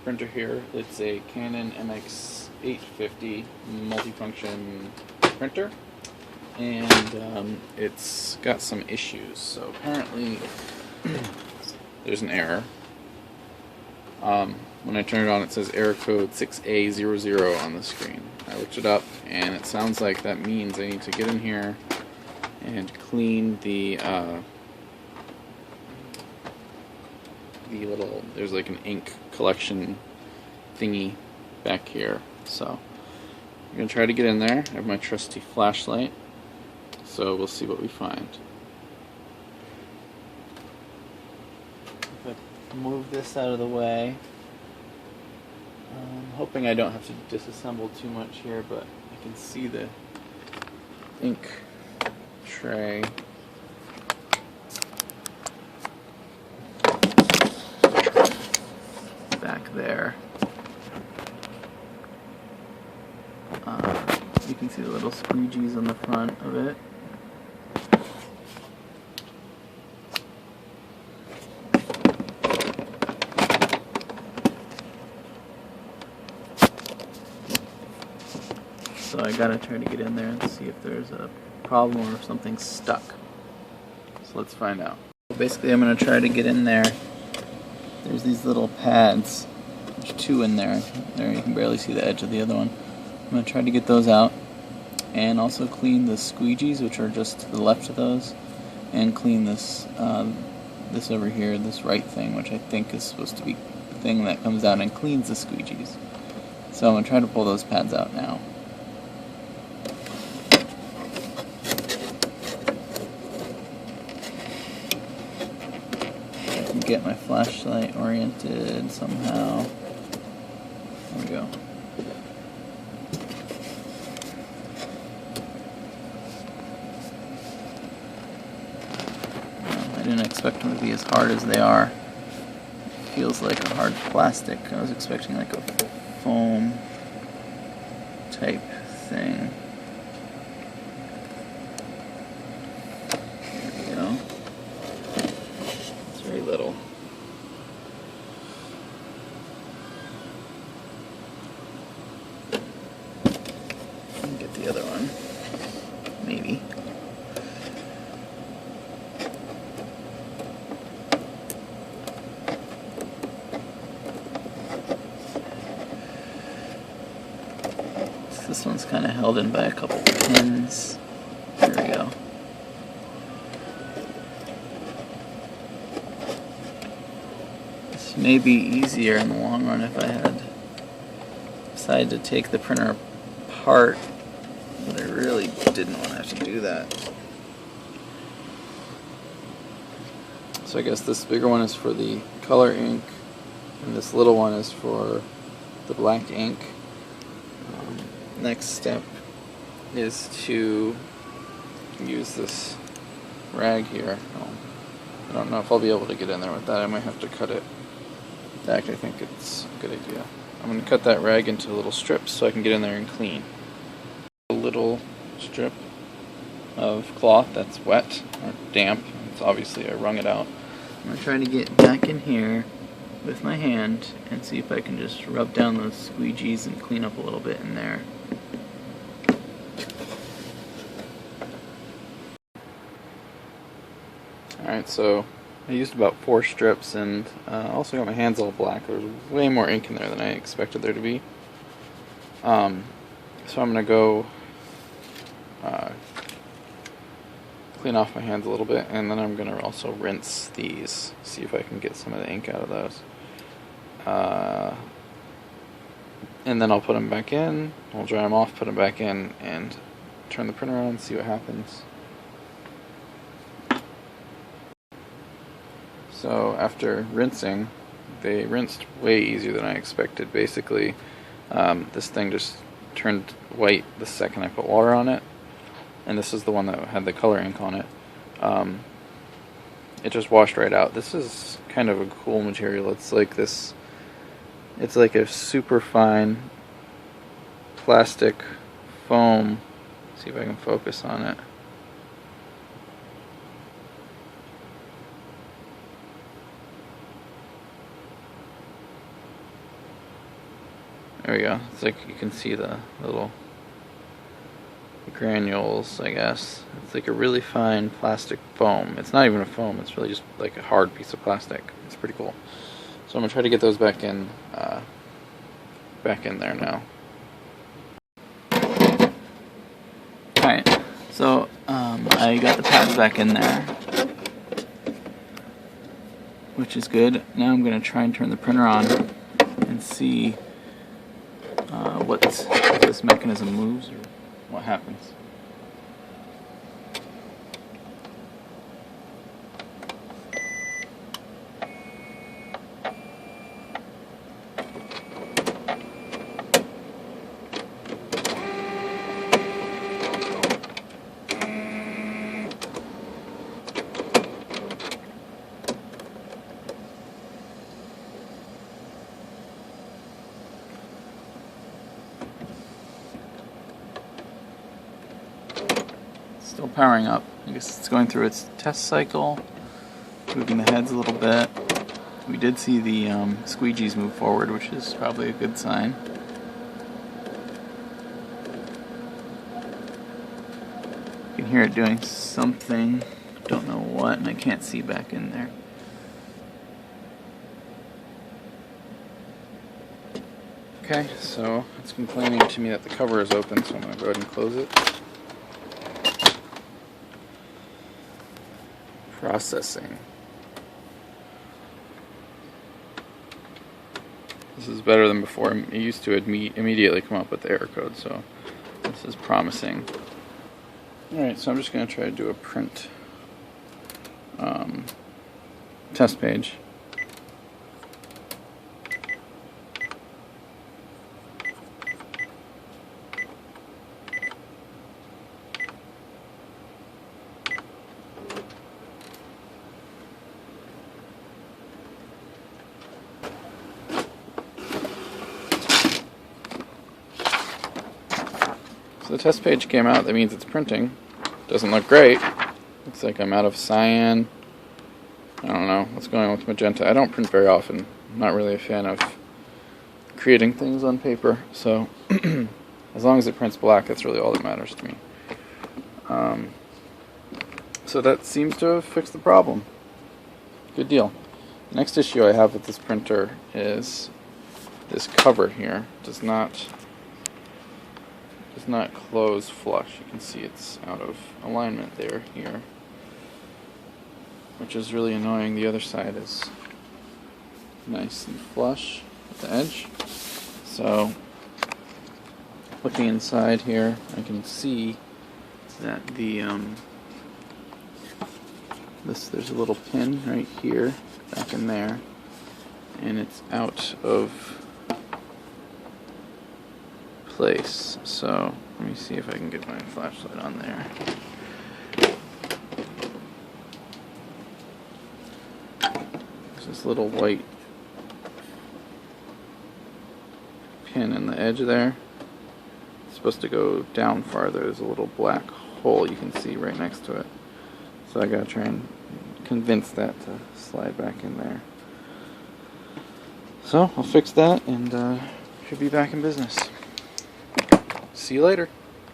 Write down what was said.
printer here. It's a Canon MX850 multifunction printer, and it's got some issues. So apparently there's an error. When I turn it on, it says error code 6A00 on the screen. I looked it up, and it sounds like that means I need to get in here and clean the little, there's like an ink collection thingy back here. So I'm going to try to get in there. I have my trusty flashlight, so we'll see what we find. If I move this out of the way, I'm hoping I don't have to disassemble too much here, but I can see the ink tray. Back there. You can see the little squeegees on the front of it. So I gotta try to get in there and see if there's a problem or if something's stuck. So let's find out. Basically, I'm gonna try to get in there. There's these little pads. There's two in there. There, you can barely see the edge of the other one. I'm going to try to get those out, and also clean the squeegees, which are just to the left of those, and clean this this over here, this right thing, which I think is supposed to be the thing that comes out and cleans the squeegees. So I'm going to try to pull those pads out now. Get my flashlight oriented somehow. There we go. I didn't expect them to be as hard as they are. It feels like a hard plastic. I was expecting like a foam type thing. Little. Get the other one, maybe. So this one's kind of held in by a couple pins. There we go. May be easier in the long run if I had decided to take the printer apart, but I really didn't want to have to do that. So I guess this bigger one is for the color ink, and this little one is for the black ink. Next step is to use this rag here. I don't know if I'll be able to get in there with that. I might have to cut it. In fact, I think it's a good idea. I'm going to cut that rag into little strips so I can get in there and clean. A little strip of cloth that's wet or damp. It's obviously I wrung it out. I'm going to try to get back in here with my hand and see if I can just rub down those squeegees and clean up a little bit in there. Alright, so I used about 4 strips, and also got my hands all black. There was way more ink in there than I expected there to be. So I'm going to go clean off my hands a little bit, and then I'm going to also rinse these, see if I can get some of the ink out of those. And then I'll put them back in, I'll dry them off, put them back in, and turn the printer on and see what happens. So after rinsing, they rinsed way easier than I expected. Basically, this thing just turned white the second I put water on it, and this is the one that had the color ink on it. It just washed right out. This is kind of a cool material. It's like this, it's like a super fine plastic foam. Let's see if I can focus on it. There we go. It's like you can see the little granules, I guess. It's like a really fine plastic foam. It's not even a foam, it's really just like a hard piece of plastic. It's pretty cool. So I'm gonna try to get those back in there now. Alright, so I got the pads back in there, which is good. Now I'm gonna try and turn the printer on and see if this mechanism moves or what happens. Still powering up. I guess it's going through its test cycle, moving the heads a little bit. We did see the squeegees move forward, which is probably a good sign. You can hear it doing something, don't know what, and I can't see back in there. Okay, so it's complaining to me that the cover is open, so I'm going to go ahead and close it. Processing. This is better than before. It used to immediately come up with the error code, so this is promising. Alright, so I'm just going to try to do a print test page. So the test page came out. That means it's printing. Doesn't look great. Looks like I'm out of cyan. I don't know what's going on with magenta. I don't print very often. I'm not really a fan of creating things on paper. So as long as it prints black, that's really all that matters to me. So that seems to have fixed the problem. Good deal. The next issue I have with this printer is this cover here. Does not close flush. You can see it's out of alignment there, here, which is really annoying. The other side is nice and flush at the edge. So looking inside here, I can see that the there's a little pin right here, back in there, and it's out of place. So let me see if I can get my flashlight on there. There's this little white pin in the edge there. It's supposed to go down farther. There's a little black hole you can see right next to it. So I gotta try and convince that to slide back in there. So I'll fix that and should be back in business. See you later.